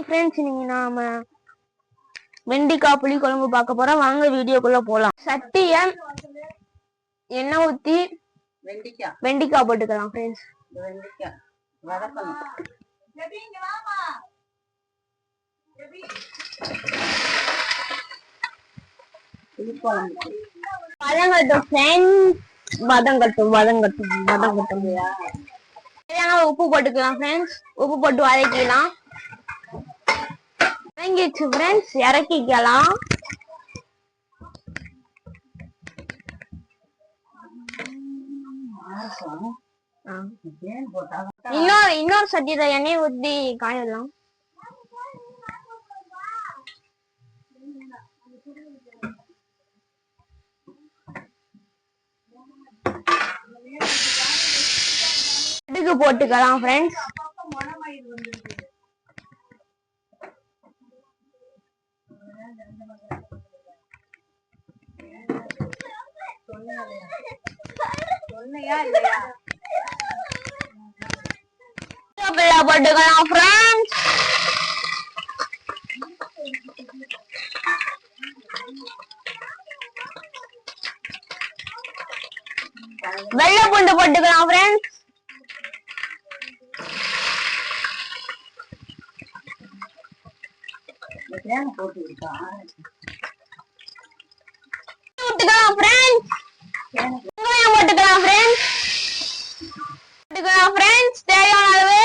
Friends, இன்னைக்கு நாம வெண்டிக்காய் புளி குழம்பு பார்க்க போறோம். வாங்க வீடியோக்குள்ள போலாம். சட்டிய எண்ணெய் ஊத்தி வெண்டிக்காய் போட்டுக்கலாம் ஃப்ரெண்ட்ஸ். உப்பு போட்டுக்கலாம் ஃப்ரெண்ட்ஸ். உப்பு போட்டு வதக்கிக்கலாம். வதங்கிடுச்சு ஃப்ரெண்ட்ஸ், இறக்கிக்கலாம். இன்னொரு சட்டியில எண்ணெய் ஊத்தி காயலாம். கடுகு போட்டுக்கலாம் ஃப்ரெண்ட்ஸ். போட்டுக்கலாம் ஃப்ரெண்ட்ஸ். வெள்ளை பூண்டு போட்டுக்கலாம் ஃப்ரெண்ட்ஸ். போட்டுக்கலாம் ஃப்ரெண்ட்ஸ். வெங்காயம் போட்டுக்கலாம் ஃப்ரெண்ட்ஸ். போட்டுக்கலாம் ஃப்ரெண்ட்ஸ் தேவையான அளவு.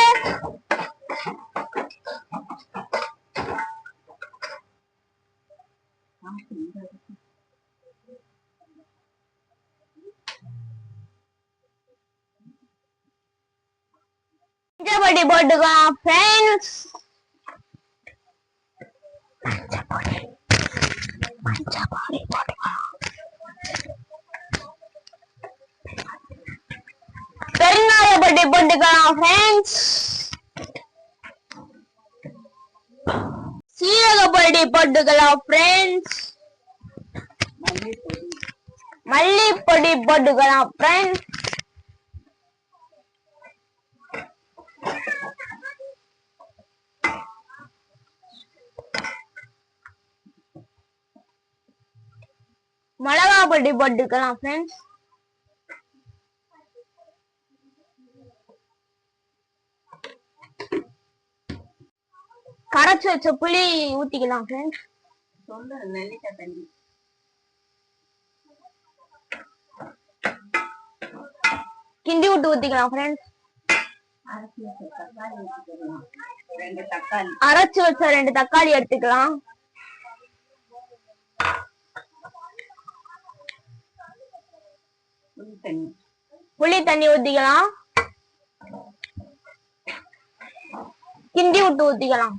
மஞ்சப்பொடி போட்டுக்கலாம் ஃப்ரெண்ட்ஸ். மஞ்சப்பொடி போட்டுக்கலாம். பெருங்காய பொடி போட்டுக்கலாம் ஃப்ரெண்ட்ஸ். சீரக பொடி போட்டுக்கலாம் ஃப்ரெண்ட்ஸ். மல்லிப்பொடி போட்டுக்கலாம் ஃப்ரெண்ட்ஸ். மிளகா பொடி போட்டுக்கலாம் ஃப்ரெண்ட்ஸ். கரைச்சு வச்ச புளி ஊத்திக்கலாம் ஃப்ரெண்ட்ஸ். கிண்டி விட்டு ஊத்திக்கலாம் ஃப்ரெண்ட்ஸ். அரைச்சு வச்ச 2 தக்காளி எடுத்துக்கலாம். புளி தண்ணி ஊத்திக்கலாம். கிண்டி விட்டு ஊத்திக்கலாம்.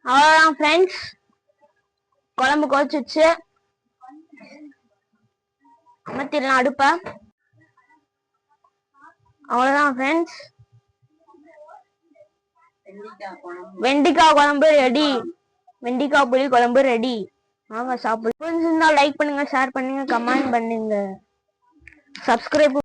அவ்வளவுதான் ஃப்ரெண்ட்ஸ், குழம்பு கொதிச்சிச்சு. அமர்த்திடலாம் அடுப்ப. அவ்வளவுதான் ஃப்ரெண்ட்ஸ், வெண்டிக்காய் குழம்பு ரெடி. வெண்டிக்காய் புளி குழம்பு ரெடி. வாங்க சாப்பிடு. லைக் பண்ணுங்க, ஷேர் பண்ணுங்க, கமெண்ட் பண்ணுங்க, சப்ஸ்கிரைப்